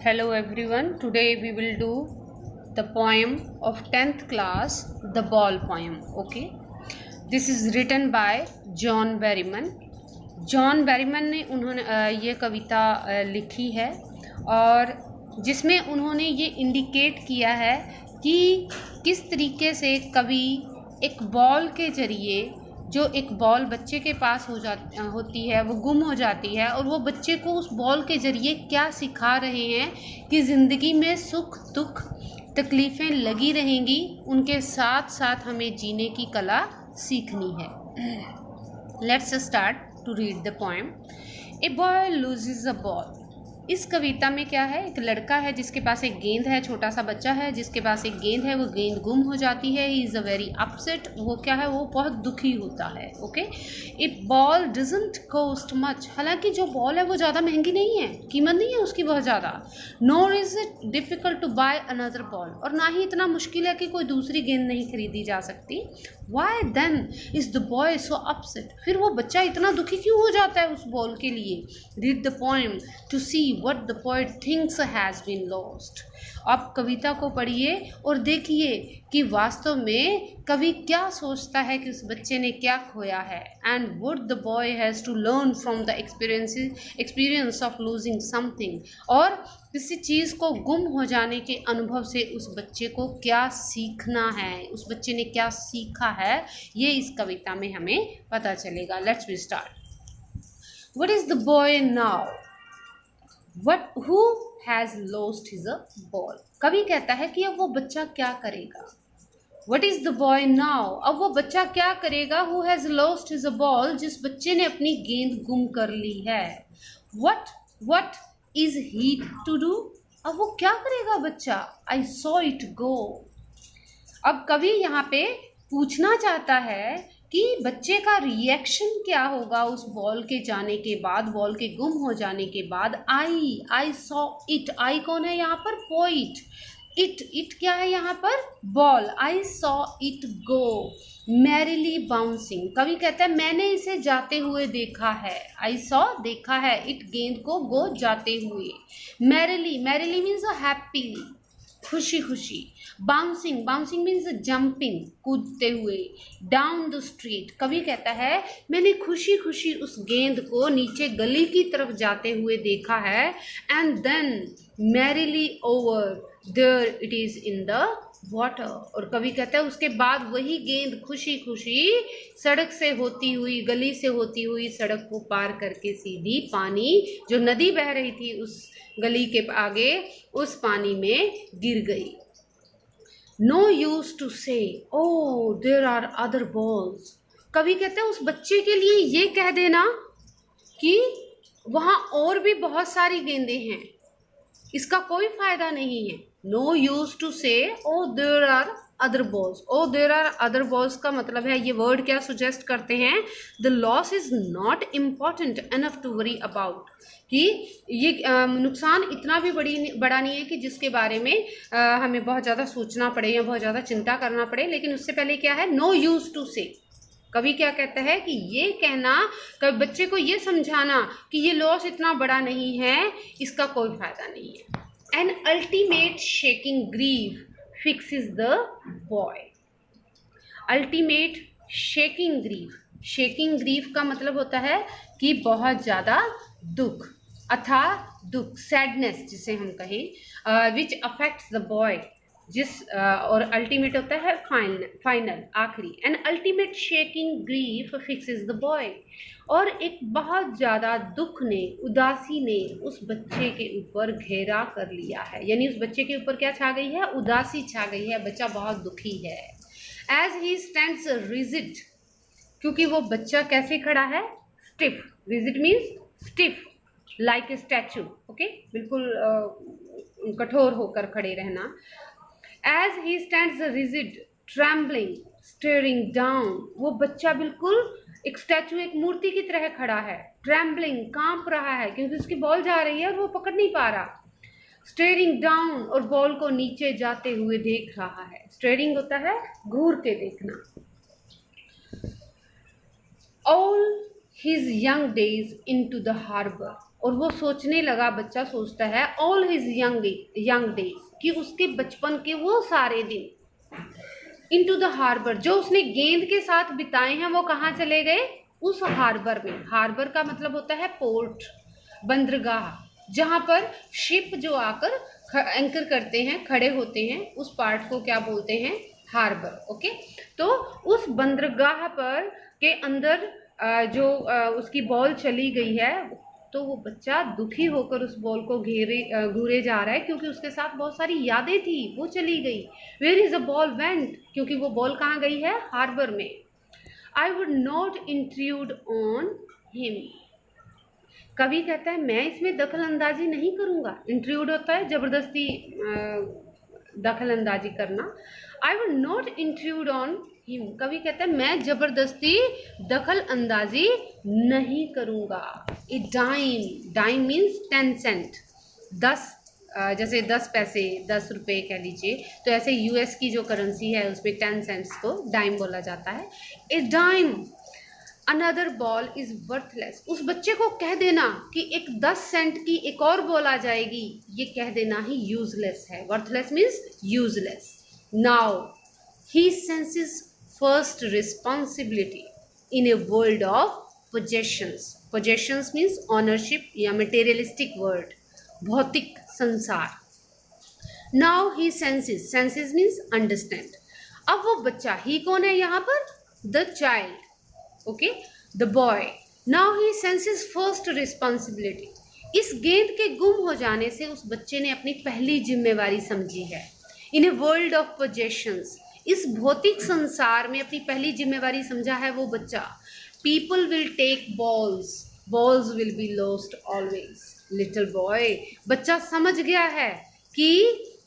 Hello everyone, today we will do the poem of 10th class, The Ball Poem. Okay, this is written by John Berryman. John Berryman ने उन्होंने ये कविता लिखी है और जिसमें उन्होंने ये इंडिकेट किया है कि किस तरीके से कवि एक बॉल के ज़रिए, जो एक बॉल बच्चे के पास होती है, वो गुम हो जाती है और वो बच्चे को उस बॉल के ज़रिए क्या सिखा रहे हैं कि ज़िंदगी में सुख दुख तकलीफ़ें लगी रहेंगी, उनके साथ साथ हमें जीने की कला सीखनी है. Let's start to read the poem. A boy loses a ball. इस कविता में क्या है, एक लड़का है जिसके पास एक गेंद है, छोटा सा बच्चा है जिसके पास एक गेंद है, वो गेंद गुम हो जाती है. He is a very upset. वो क्या है, वो बहुत दुखी होता है. Okay, A ball doesn't cost much. हालांकि जो बॉल है वो ज़्यादा महंगी नहीं है, कीमत नहीं है उसकी बहुत ज़्यादा. Nor is it difficult to buy another ball. और ना ही इतना मुश्किल है कि कोई दूसरी गेंद नहीं खरीदी जा सकती. Why then is the boy so upset. फिर वो बच्चा इतना दुखी क्यों हो जाता है उस बॉल के लिए. Read the poem to see what the poet thinks has been lost. आप कविता को पढ़िए और देखिए कि वास्तव में कवि क्या सोचता है कि उस बच्चे ने क्या खोया है. And what the boy has to learn from the experience of losing something. और किसी चीज़ को गुम हो जाने के अनुभव से उस बच्चे को क्या सीखना है, उस बच्चे ने क्या सीखा है, ये इस कविता में हमें पता चलेगा. Let's be start. What is the boy now? Who has lost his ball. कवि कहता है कि अब वो बच्चा क्या करेगा. What is the boy now? अब वो बच्चा क्या करेगा. Who has lost his ball. जिस बच्चे ने अपनी गेंद गुम कर ली है. What is he to do? अब वो क्या करेगा बच्चा. I saw it go. अब कवि यहाँ पे पूछना चाहता है कि बच्चे का रिएक्शन क्या होगा उस बॉल के जाने के बाद, बॉल के गुम हो जाने के बाद. I saw it. आई कौन है यहाँ पर, पोइट. इट क्या है यहाँ पर, ball. I saw it go merrily bouncing. कवि कहता है मैंने इसे जाते हुए देखा है. आई सॉ देखा है, इट गेंद को, गो जाते हुए. मैरिली मीन्स हैप्पीली, खुशी खुशी. बाउंसिंग मीन्स जंपिंग, कूदते हुए. Down the street. कवि कहता है मैंने खुशी खुशी उस गेंद को नीचे गली की तरफ जाते हुए देखा है. And then merrily over there it is in the water. और कवि कहता है उसके बाद वही गेंद खुशी खुशी सड़क से होती हुई, गली से होती हुई, सड़क को पार करके सीधी पानी, जो नदी बह रही थी उस गली के आगे, उस पानी में गिर गई. No use to say, oh, there are other balls. कवि कहते हैं उस बच्चे के लिए ये कह देना कि वहाँ और भी बहुत सारी गेंदें हैं, इसका कोई फायदा नहीं है. No use to say, oh, there are other balls. Oh, there are other balls का मतलब है, ये वर्ड क्या सुजेस्ट करते हैं, the loss is not important enough to worry about. कि ये नुकसान इतना भी बड़ा नहीं है कि जिसके बारे में हमें बहुत ज़्यादा सोचना पड़े या बहुत ज़्यादा चिंता करना पड़े. लेकिन उससे पहले क्या है, नो यूज टू से. कवि क्या कहता है कि ये कहना, कभी बच्चे को ये समझाना कि ये लॉस इतना बड़ा नहीं है, इसका कोई फायदा नहीं है. An ultimate shaking grief fixes the boy. Ultimate shaking grief. Shaking grief का मतलब होता है कि बहुत ज़्यादा दुख, अथा दुख, सैडनेस जिसे हम कहें, विच अफेक्ट्स द बॉय. जिस और अल्टीमेट होता है फाइनल, आखिरी. An ultimate shaking grief fixes the boy. और एक बहुत ज़्यादा दुख ने, उदासी ने उस बच्चे के ऊपर घेरा कर लिया है. यानी उस बच्चे के ऊपर क्या छा गई है, उदासी छा गई है, बच्चा बहुत दुखी है. As he stands rigid. क्योंकि वो बच्चा कैसे खड़ा है, stiff. Rigid means stiff, like a statue. Okay, बिल्कुल कठोर होकर खड़े रहना. As he stands rigid, trembling, staring down. वो बच्चा बिल्कुल एक स्टैचू, एक मूर्ति की तरह खड़ा है. ट्रैम्बलिंग, कांप रहा है क्योंकि उसकी बॉल जा रही है और वो पकड़ नहीं पा रहा. स्टेयरिंग डाउन, और बॉल को नीचे जाते हुए देख रहा है. स्टेयरिंग होता है घूर के देखना. All his young days into the harbor. और वो सोचने लगा, बच्चा सोचता है ऑल हिज यंग डेज, कि उसके बचपन के वो सारे दिन, इनटू द हार्बर, जो उसने गेंद के साथ बिताए हैं वो कहाँ चले गए, उस हार्बर में। हार्बर का मतलब होता है पोर्ट, बंदरगाह, जहाँ पर शिप जो आकर एंकर करते हैं, खड़े होते हैं, उस पार्ट को क्या बोलते हैं, हार्बर। ओके, तो उस बंदरगाह पर के अंदर जो उसकी बॉल चली गई है, तो वो बच्चा दुखी होकर उस बॉल को घूरे जा रहा है, क्योंकि उसके साथ बहुत सारी यादें थी, वो चली गई। Where is a ball went, क्योंकि वो बॉल कहाँ गई है, हार्बर में। I would not intrude on him, कवि कहता है मैं इसमें दखल अंदाजी नहीं करूंगा। इंट्रूड होता है जबरदस्ती दखल अंदाजी करना। आई would not intrude on him, कवि कहता है मैं जबरदस्ती दखल अंदाजी नहीं करूंगा। ए डाइम, डाइम मीन्स 10 सेंट, 10, जैसे 10 पैसे, 10 रुपये कह लीजिए, तो ऐसे यूएस की जो करेंसी है उसमें 10 सेंट्स को डाइम बोला जाता है। A dime, another ball is worthless, उस बच्चे को कह देना कि एक 10 सेंट की एक और बॉल आ जाएगी, ये कह देना ही यूजलेस है। Worthless means useless. Now he senses first responsibility in a world of possessions. Possessions means ownership या मटेरियलिस्टिक वर्ल्ड, भौतिक संसार। Now he senses, senses means understand. अब वो बच्चा, ही कौन है यहाँ पर, the child, okay, the boy. Now he senses first responsibility, इस गेंद के गुम हो जाने से उस बच्चे ने अपनी पहली जिम्मेवारी समझी है। इन ए वर्ल्ड ऑफ पोजेशंस, इस भौतिक संसार में अपनी पहली जिम्मेवारी समझा है वो बच्चा। People will take balls, balls will be lost always. Little boy, बच्चा समझ गया है कि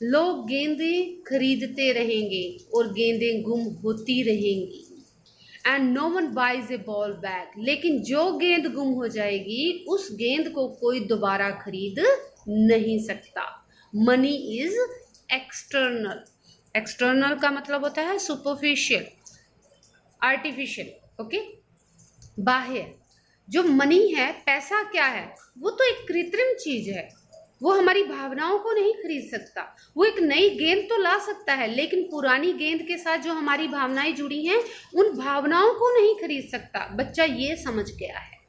लोग गेंदें खरीदते रहेंगे और गेंदें गुम होती रहेंगी। And no one buys a ball back, लेकिन जो गेंद गुम हो जाएगी उस गेंद को कोई दोबारा खरीद नहीं सकता। मनी इज एक्सटर्नल, एक्सटर्नल का मतलब होता है सुपरफिशियल, आर्टिफिशियल, ओके, बाह्य। जो मनी है, पैसा क्या है, वो तो एक कृत्रिम चीज है, वो हमारी भावनाओं को नहीं खरीद सकता। वो एक नई गेंद तो ला सकता है, लेकिन पुरानी गेंद के साथ जो हमारी भावनाएं जुड़ी हैं उन भावनाओं को नहीं खरीद सकता। बच्चा ये समझ गया है,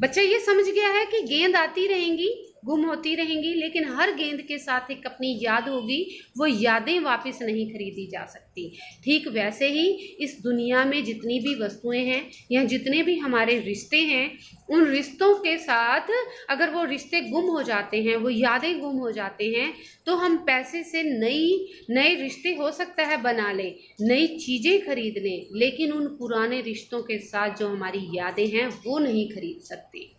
बच्चा ये समझ गया है कि गेंद आती रहेंगी, गुम होती रहेंगी, लेकिन हर गेंद के साथ एक अपनी याद होगी, वो यादें वापस नहीं खरीदी जा सकती। ठीक वैसे ही इस दुनिया में जितनी भी वस्तुएं हैं या जितने भी हमारे रिश्ते हैं, उन रिश्तों के साथ अगर वो रिश्ते गुम हो जाते हैं, वो यादें गुम हो जाते हैं, तो हम पैसे से नए रिश्ते हो सकता है बना लें, नई चीज़ें खरीद लें, लेकिन उन पुराने रिश्तों के साथ जो हमारी यादें हैं वो नहीं खरीद सकते।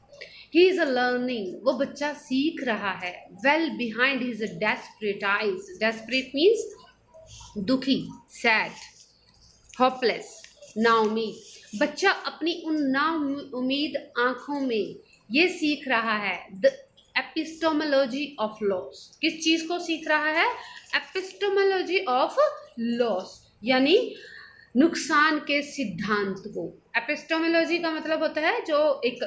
He is a learning, वो बच्चा सीख रहा है। Well behind his desperate eyes, desperate means दुखी, sad, hopeless, नाउमीद, बच्चा अपनी उन नाउमीद आंखों में ये सीख रहा है द एपिस्टोमोलॉजी ऑफ लॉस। किस चीज को सीख रहा है, एपिस्टोमोलॉजी ऑफ लॉस, यानी नुकसान के सिद्धांत को। एपिस्टोमोलॉजी का मतलब होता है, जो एक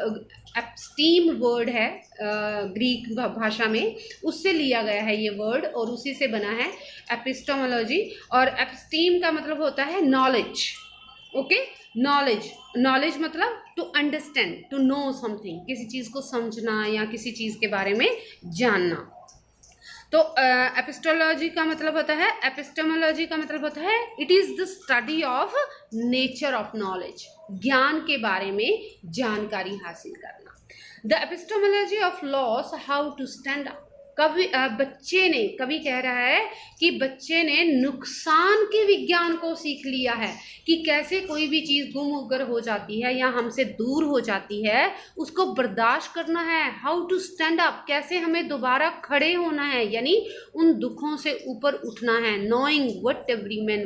एप्स्टीम वर्ड है ग्रीक भाषा में, उससे लिया गया है ये वर्ड और उसी से बना है एपिस्टोमोलॉजी। और एप्स्टीम का मतलब होता है नॉलेज, ओके, नॉलेज, नॉलेज मतलब to understand, to know something, किसी चीज़ को समझना या किसी चीज़ के बारे में जानना। तो एपिस्टोलॉजी का मतलब होता है, एपिस्टेमोलॉजी का मतलब होता है it is the study of nature of knowledge, ज्ञान के बारे में जानकारी हासिल करना। The epistemology of loss, how to stand up. कवि कह रहा है कि बच्चे ने नुकसान के विज्ञान को सीख लिया है कि कैसे कोई भी चीज़ गुम होकर हो जाती है या हमसे दूर हो जाती है, उसको बर्दाश्त करना है। हाउ टू स्टैंड अप, कैसे हमें दोबारा खड़े होना है, यानी उन दुखों से ऊपर उठना है। Knowing what every man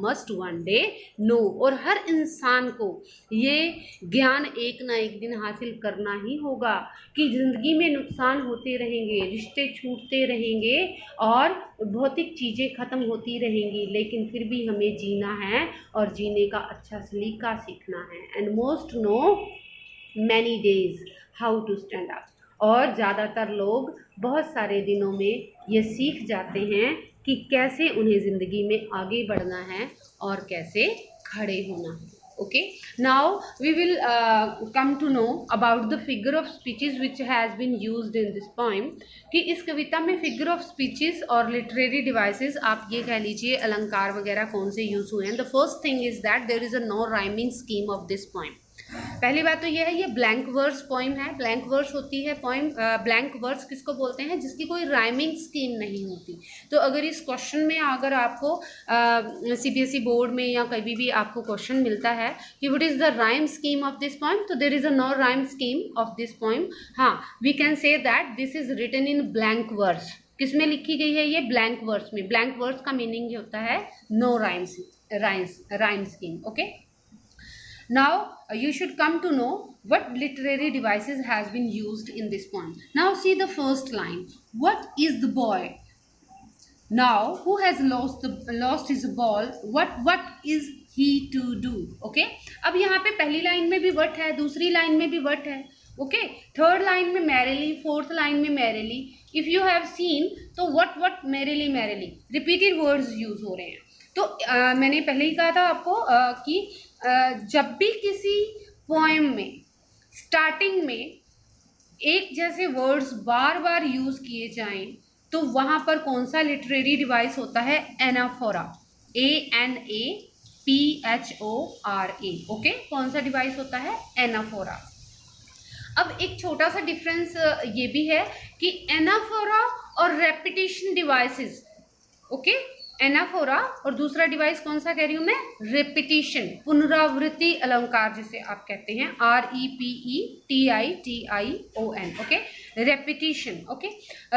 must one day know, और हर इंसान को ये ज्ञान एक ना एक दिन हासिल करना ही होगा कि जिंदगी में नुकसान होते रहेंगे, रिश्ते छूटते रहेंगे और भौतिक चीज़ें ख़त्म होती रहेंगी, लेकिन फिर भी हमें जीना है और जीने का अच्छा सलीका सीखना है। And most know many days how to stand up. और ज़्यादातर लोग बहुत सारे दिनों में ये सीख जाते हैं कि कैसे उन्हें ज़िंदगी में आगे बढ़ना है और कैसे खड़े होना है। Okay, now we will come to know about the figure of speeches which has been used in this poem. कि इस कविता में figure of speeches और literary devices, आप ये कह लीजिए अलंकार वगैरह कौन से यूज हुए हैं. The first thing is that there is a no rhyming scheme of this poem. पहली बात तो ये है, ये ब्लैंक वर्स पोइम है. ब्लैंक वर्स होती है पोइम, ब्लैंक वर्स किसको बोलते हैं, जिसकी कोई राइमिंग स्कीम नहीं होती. तो अगर इस क्वेश्चन में अगर आपको CBSE बोर्ड में या कभी भी आपको क्वेश्चन मिलता है कि what is the rhyme scheme of this poem, तो there is a no rhyme scheme of this poem. हाँ, we can say that this is written in blank verse. किस में लिखी गई है ये, ब्लैंक वर्स में. ब्लैंक वर्स का मीनिंग ये होता है no rhyme scheme. Okay, now you should come to know what literary devices has been used in this poem. Now see the first line. What is the boy now who has lost his ball? What is he to do? Okay, अब यहाँ पे पहली line में भी what है, दूसरी line में भी what है. ओके, थर्ड लाइन में merrily, फोर्थ लाइन में merrily. If you have seen, तो what merrily repeated words use हो रहे हैं. तो मैंने पहले ही कहा था आपको कि जब भी किसी पोएम में स्टार्टिंग में एक जैसे वर्ड्स बार बार यूज किए जाएं तो वहां पर कौन सा लिटरेरी डिवाइस होता है, एनाफोरा. ANAPHORA. ओके, कौन सा डिवाइस होता है, एनाफोरा. अब एक छोटा सा डिफरेंस ये भी है कि एनाफोरा और रेपिटेशन डिवाइसेस. ओके, एनाफोरा और दूसरा डिवाइस कौन सा कह रही हूं मैं, रेपिटिशन, पुनरावृत्ति अलंकार जिसे आप कहते हैं, REPETITION. Okay, repetition. Okay,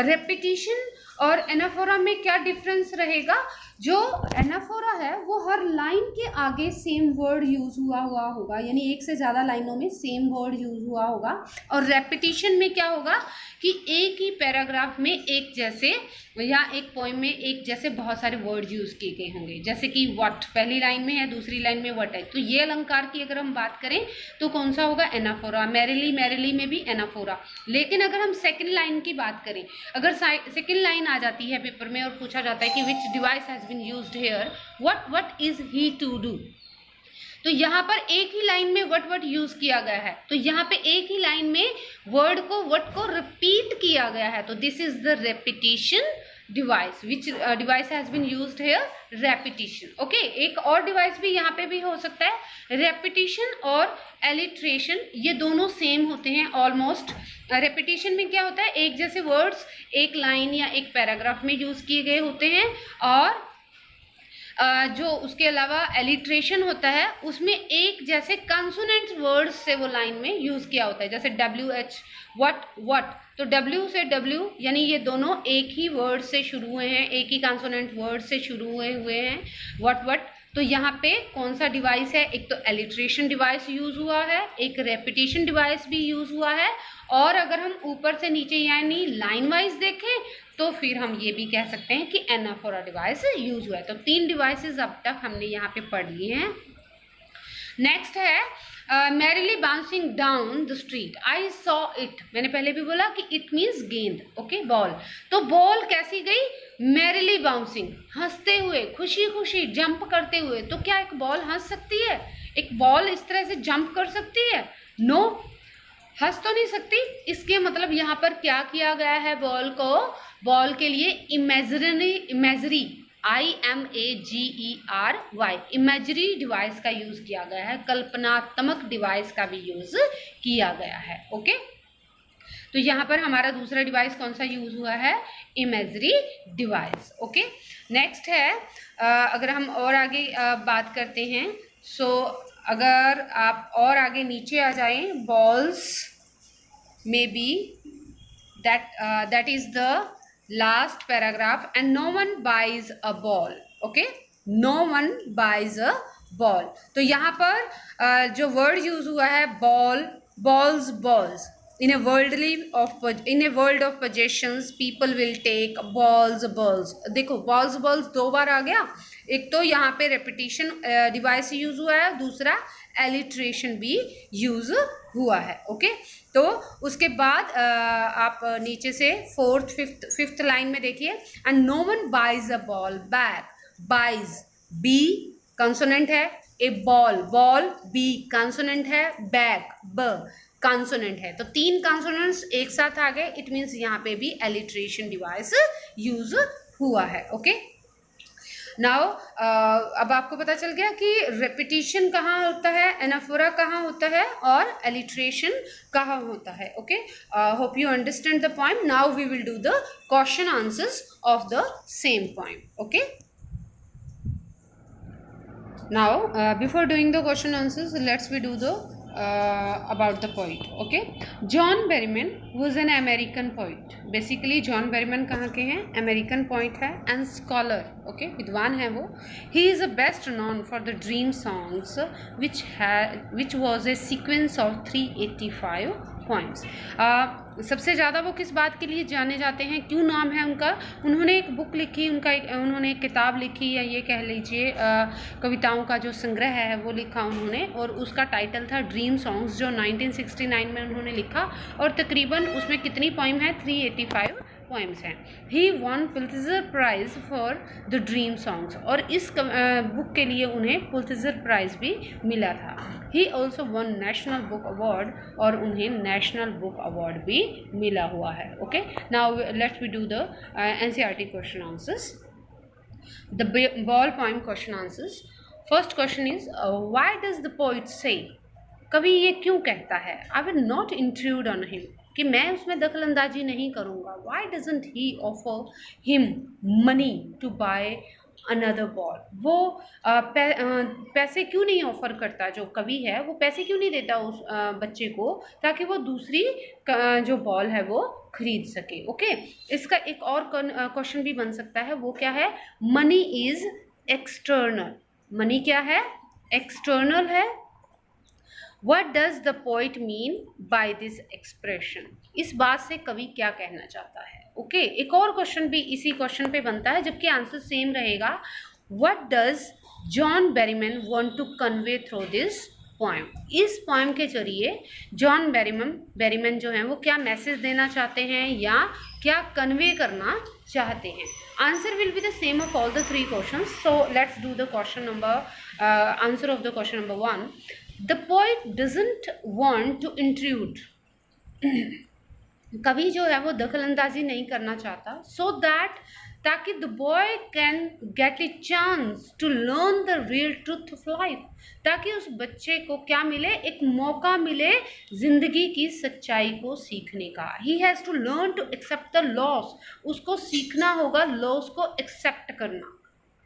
repetition और एनाफोरा में क्या डिफरेंस रहेगा, जो एनाफोरा है वो हर लाइन के आगे सेम वर्ड यूज हुआ होगा, यानी एक से ज़्यादा लाइनों में सेम वर्ड यूज हुआ होगा. और रेपिटिशन में क्या होगा कि एक ही पैराग्राफ में एक जैसे या एक पोएम में एक जैसे बहुत सारे वर्ड यूज किए गए होंगे. जैसे कि व्हाट पहली लाइन में है, दूसरी लाइन में व्हाट है. तो ये अलंकार की अगर हम बात करें तो कौन सा होगा, एनाफोरा. मैरिली में भी एनाफोरा. लेकिन अगर हम सेकेंड लाइन की बात करें, अगर सेकेंड लाइन आ जाती है पेपर में और पूछा जाता है कि which device has been used here, what is he to do, तो यहाँ पर एक ही लाइन में व्हाट यूज किया गया है. तो यहाँ पे एक ही लाइन में वर्ड को व्हाट को रिपीट किया गया है. तो this is the repetition device. Which device has been used here, repetition. Okay, एक और डिवाइस भी यहाँ पे भी हो सकता है, रेपिटेशन और एलिट्रेशन. ये दोनों सेम होते हैं ऑलमोस्ट. रेपिटेशन में क्या होता है, एक जैसे वर्ड्स एक लाइन या एक पैराग्राफ में यूज किए गए होते हैं, और जो उसके अलावा एलिट्रेशन होता है उसमें एक जैसे कंसोनेंट वर्ड्स से वो लाइन में यूज किया होता है. जैसे WH, व्हाट, तो W से W यानी ये दोनों एक ही वर्ड से शुरू हुए हैं, एक ही कंसोनेंट वर्ड से शुरू हुए हैं, व्हाट. तो यहाँ पे कौन सा डिवाइस है, एक तो एलिट्रेशन डिवाइस यूज हुआ है, एक रेपिटेशन डिवाइस भी यूज हुआ है. और अगर हम ऊपर से नीचे यानी लाइन वाइज देखें तो फिर हम ये भी कह सकते हैं कि एनाफोरा डिवाइस यूज हुआ है. तो 3 डिवाइसेस अब तक हमने यहाँ पे पढ़ लिए हैं. नेक्स्ट है merrily bouncing down the street, I saw it. मैंने पहले भी बोला कि इट मीन्स गेंद. Okay, ball. तो बॉल कैसी गई, मैरिली बाउंसिंग, हंसते हुए, खुशी खुशी जंप करते हुए. तो क्या एक बॉल हंस सकती है, एक बॉल इस तरह से जंप कर सकती है, नो, हंस तो नहीं सकती. इसके मतलब यहाँ पर क्या किया गया है, बॉल के लिए इमेजरी IMAGERY इमेजरी डिवाइस का यूज किया गया है, कल्पनात्मक डिवाइस का भी यूज किया गया है. ओके, तो यहाँ पर हमारा दूसरा डिवाइस कौन सा यूज हुआ है, इमेजरी डिवाइस. ओके, नेक्स्ट है अगर हम और आगे बात करते हैं, सो अगर आप और आगे नीचे आ जाएं, बॉल्स में B that is the last paragraph, and no one buys a ball. Okay, no one buys a ball. तो यहाँ पर जो वर्ड यूज हुआ है ball, balls. In a world of possessions people will take balls. देखो balls 2 बार आ गया. एक तो यहाँ पे रेपिटेशन डिवाइस यूज हुआ है, दूसरा एलिट्रेशन भी यूज हुआ है। ओके, तो उसके बाद आप नीचे से फोर्थ फिफ्थ लाइन में देखिए, and no one buys a ball back, buys B consonant है, a ball ball B consonant है, बैक ब कंसोनेंट है, तो 3 कंसोनेंट्स एक साथ आ गए, इट मीन्स यहाँ पे भी एलिट्रेशन डिवाइस यूज हुआ है। ओके, नाउ अब आपको पता चल गया कि रेपिटिशन कहाँ होता है, एनाफोरा कहाँ होता है और एलिट्रेशन कहाँ होता है। Okay, hope you understand the point. Now we will do the question answers of the same point. Okay, now before doing the question answers, let's we do the about the poet. Okay, John Berryman was an American poet. Basically John Berryman कहाँ के हैं, American poet है and scholar. Okay, विद्वान है वो. He is best known for the dream songs which was a sequence of 385 poems. सबसे ज़्यादा वो किस बात के लिए जाने जाते हैं, क्यों नाम है उनका, उन्होंने एक बुक लिखी, उन्होंने एक किताब लिखी, या ये कह लीजिए कविताओं का जो संग्रह है वो लिखा उन्होंने, और उसका टाइटल था ड्रीम सॉन्ग्स, जो 1969 में उन्होंने लिखा, और तकरीबन उसमें कितनी पोइम है, 385 पोएम्स हैं। He won Pulitzer Prize for the Dream Songs, और इस बुक के लिए उन्हें पुलित्जर प्राइज भी मिला था। He also won national book award, और उन्हें नेशनल बुक अवार्ड भी मिला हुआ है। Okay, now let's we do the NCERT question answers, the ball poem question answers. First question is why does the poet say, कवि ये क्यों कहता है, I will not intrude on him, कि मैं उसमें दखल अंदाजी नहीं करूँगा। Why doesn't he offer him money to buy another ball, वो पैसे क्यों नहीं ऑफर करता, जो कवि है वो पैसे क्यों नहीं देता उस बच्चे को, ताकि वो दूसरी जो बॉल है वो खरीद सके। ओके, इसका एक और क्वेश्चन भी बन सकता है, वो क्या है, मनी इज एक्सटर्नल, मनी क्या है, एक्सटर्नल है। What does the poet mean by this expression? इस बात से कवि क्या कहना चाहता है। ओके, एक और क्वेश्चन भी इसी क्वेश्चन पे बनता है, जबकि आंसर सेम रहेगा। What does John Berryman want to convey through this poem? इस पोएम के जरिए जॉन बेरीमैन जो हैं वो क्या मैसेज देना चाहते हैं या क्या कन्वे करना चाहते हैं। Answer will be the same of all the 3 question. So let's do the question number answer of the question number 1। The poet doesn't want to intrude. कवि जो है वो दखल अंदाजी नहीं करना चाहता, so that ताकि the boy can get a chance to learn the real truth of life, ताकि उस बच्चे को क्या मिले, एक मौका मिले जिंदगी की सच्चाई को सीखने का। He has to learn to accept the loss, उसको सीखना होगा लॉस को एक्सेप्ट करना।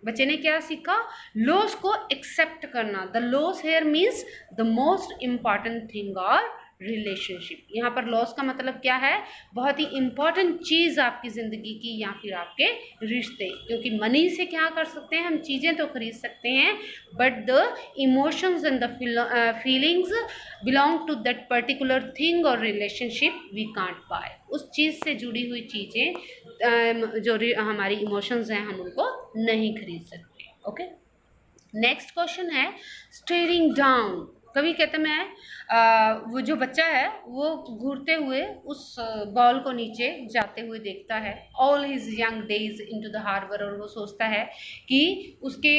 बच्चे ने क्या सीखा, लॉस को एक्सेप्ट करना। The loss here means the most important thing और रिलेशनशिप। यहाँ पर लॉस का मतलब क्या है, बहुत ही इंपॉर्टेंट चीज़ आपकी ज़िंदगी की या फिर आपके रिश्ते, क्योंकि मनी से क्या कर सकते हैं हम, चीज़ें तो खरीद सकते हैं, but the emotions and the feelings belong to that particular thing और रिलेशनशिप वी कांट बाय। उस चीज़ से जुड़ी हुई चीज़ें जो हमारी इमोशंस हैं हम उनको नहीं खरीद सकते। ओके, नेक्स्ट क्वेश्चन है स्टेयरिंग डाउन। कभी कहते मैं वो जो बच्चा है वो घूरते हुए उस बॉल को नीचे जाते हुए देखता है। All his young days into the harbour, और वो सोचता है कि उसके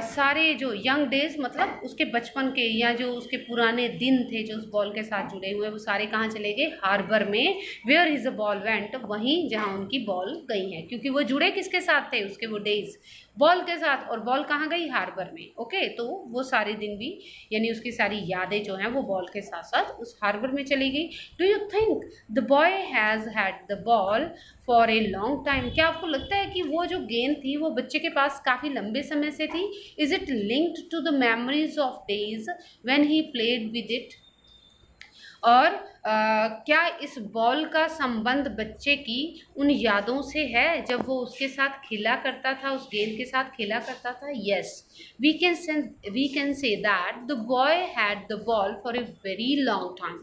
सारे जो यंग डेज मतलब उसके बचपन के या जो उसके पुराने दिन थे जो उस बॉल के साथ जुड़े हुए, वो सारे कहाँ चले गए, हार्बर में। Where is a ball went, वहीं जहाँ उनकी बॉल गई है, क्योंकि वो जुड़े किसके साथ थे, उसके वो डेज बॉल के साथ, और बॉल कहाँ गई, हार्बर में। ओके, तो वो सारे दिन भी यानी उसकी सारी यादें जो हैं वो बॉल के साथ साथ उस हार्बर में चली गई। Do you think the boy has had the ball for a long time, क्या आपको लगता है कि वो जो गेंद थी वो बच्चे के पास काफ़ी लंबे समय से थी। Is it linked to the memories of days when he played with it, और क्या इस बॉल का संबंध बच्चे की उन यादों से है जब वो उसके साथ खेला करता था, उस गेंद के साथ खेला करता था। Yes, we can say that the boy had the ball for a very long time.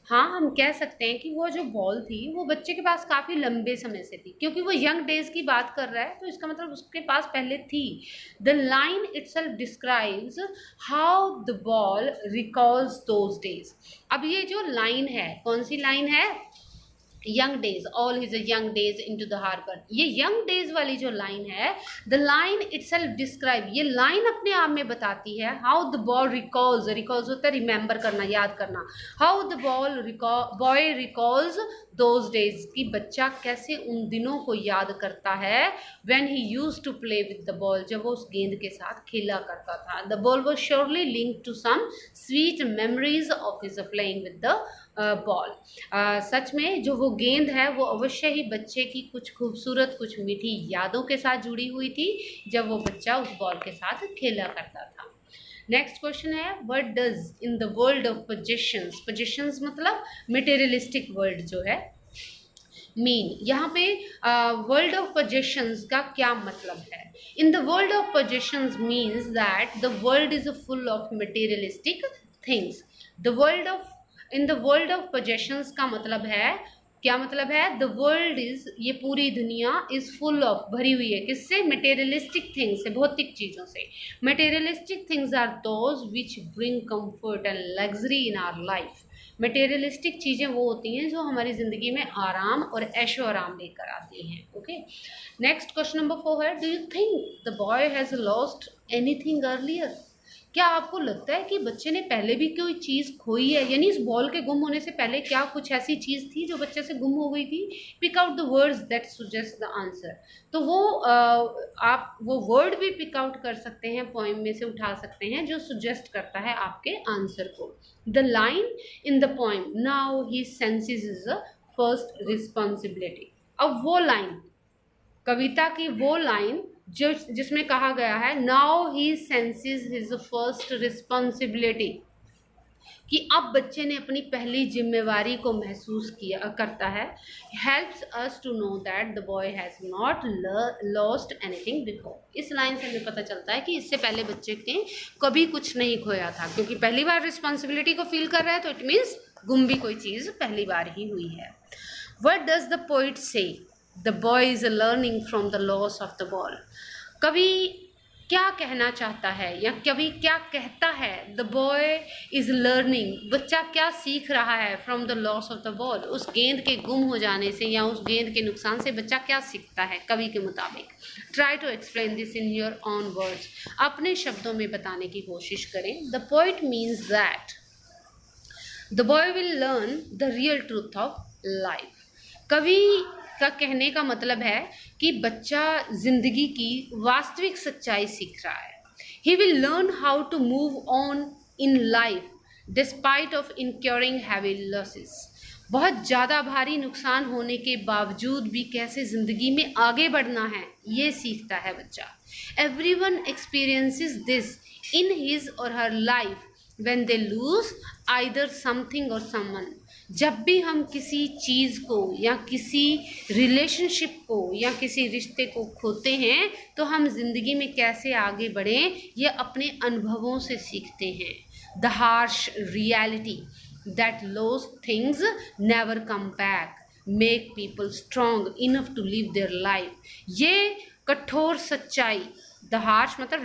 हाँ, हम कह सकते हैं कि वो जो बॉल थी वो बच्चे के पास काफ़ी लंबे समय से थी, क्योंकि वो यंग डेज की बात कर रहा है तो इसका मतलब उसके पास पहले थी। The line itself describes how the ball recalls those days. अब ये जो लाइन है, कौन सी लाइन है? Young days, all his young days into the harbour. ये यंग डेज वाली जो लाइन है, द लाइन इटसेल्फ डिस्क्राइब, ये लाइन अपने आप में बताती है how the boy recalls, recalls होता है रिमेंबर करना, याद करना, how the boy recalls those days, कि बच्चा कैसे उन दिनों को याद करता है, when he used to play with the ball, जब वो उस गेंद के साथ खेला करता था। The ball was surely linked to some sweet memories of his playing with the ball. सच में जो वो गेंद है वो अवश्य ही बच्चे की कुछ खूबसूरत, कुछ मीठी यादों के साथ जुड़ी हुई थी, जब वो बच्चा उस बॉल के साथ खेला करता था। नेक्स्ट क्वेश्चन है, what does in the world of possessions, possessions मतलब मटेरियलिस्टिक वर्ल्ड जो है, मीन, यहाँ पे वर्ल्ड ऑफ पोजेशंस का क्या मतलब है? In the world of possessions means that the world is full of materialistic things. The world of, in the world of possessions का मतलब है, क्या मतलब है? द वर्ल्ड इज, ये पूरी दुनिया इज फुल ऑफ, भरी हुई है, किससे? मटेरियलिस्टिक थिंग्स से, भौतिक चीज़ों से। Materialistic things are those which bring comfort and luxury in our life. Materialistic चीज़ें वो होती हैं जो हमारी ज़िंदगी में आराम और ऐशो आराम लेकर आती हैं। ओके, नेक्स्ट क्वेश्चन नंबर 4 है, do you think the boy has lost anything earlier? क्या आपको लगता है कि बच्चे ने पहले भी कोई चीज़ खोई है? यानी इस बॉल के गुम होने से पहले क्या कुछ ऐसी चीज़ थी जो बच्चे से गुम हो गई थी? Pick out the words that suggest the answer. तो वो आप वो वर्ड भी पिक आउट कर सकते हैं, पोइम में से उठा सकते हैं जो सुजेस्ट करता है आपके आंसर को। The line in the poem, now he senses is the first responsibility. अब वो लाइन, कविता की वो लाइन जो जिसमें कहा गया है now he senses his first responsibility, कि अब बच्चे ने अपनी पहली जिम्मेवारी को महसूस किया करता है, helps us to know that the boy has not lost anything before. इस लाइन से हमें पता चलता है कि इससे पहले बच्चे ने कभी कुछ नहीं खोया था, क्योंकि पहली बार रिस्पॉन्सिबिलिटी को फील कर रहा है तो इट मीन्स गुम भी कोई चीज़ पहली बार ही हुई है। व्हाट डज द पोइट से? The boy is learning from the loss of the ball. कवि क्या कहना चाहता है या कवि क्या कहता है? द बॉय इज लर्निंग, बच्चा क्या सीख रहा है? From the loss of the ball, उस गेंद के गुम हो जाने से या उस गेंद के नुकसान से बच्चा क्या सीखता है कवि के मुताबिक? Try to explain this in your own words, अपने शब्दों में बताने की कोशिश करें। The poet means that the boy will learn the real truth of life. कवि का कहने का मतलब है कि बच्चा जिंदगी की वास्तविक सच्चाई सीख रहा है। He will learn how to move on in life despite of incurring heavy losses. बहुत ज़्यादा भारी नुकसान होने के बावजूद भी कैसे ज़िंदगी में आगे बढ़ना है, ये सीखता है बच्चा। Everyone experiences this in his और her life when they lose either something or someone। जब भी हम किसी चीज़ को या किसी रिलेशनशिप को या किसी रिश्ते को खोते हैं तो हम जिंदगी में कैसे आगे बढ़ें ये अपने अनुभवों से सीखते हैं। The harsh reality that lost things never come back make people strong enough to live their life। ये कठोर सच्चाई, द हार्श मतलब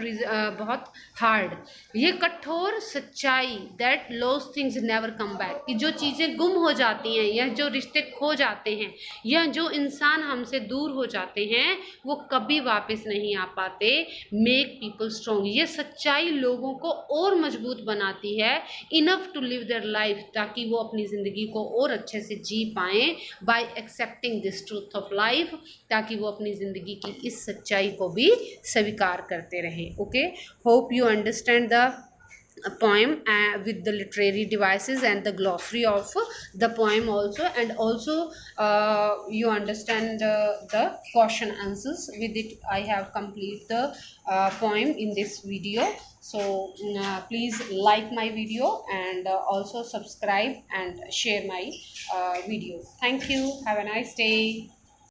बहुत हार्ड, ये कठोर सच्चाई that loss things never come back, कि जो चीज़ें गुम हो जाती हैं या जो रिश्ते खो जाते हैं या जो इंसान हमसे दूर हो जाते हैं वो कभी वापस नहीं आ पाते। मेक पीपल स्ट्रॉन्ग, ये सच्चाई लोगों को और मजबूत बनाती है। Enough to live their life, ताकि वो अपनी ज़िंदगी को और अच्छे से जी पाएँ bye accepting this truth of life, ताकि वो अपनी ज़िंदगी की इस सच्चाई को भी स्वीकार करते रहे। Okay, hope you understand the poem with the literary devices and the glossary of the poem also, and also you understand the question answers. With it I have complete the poem in this video. So please like my video and also subscribe and share my video. Thank you, have a nice day.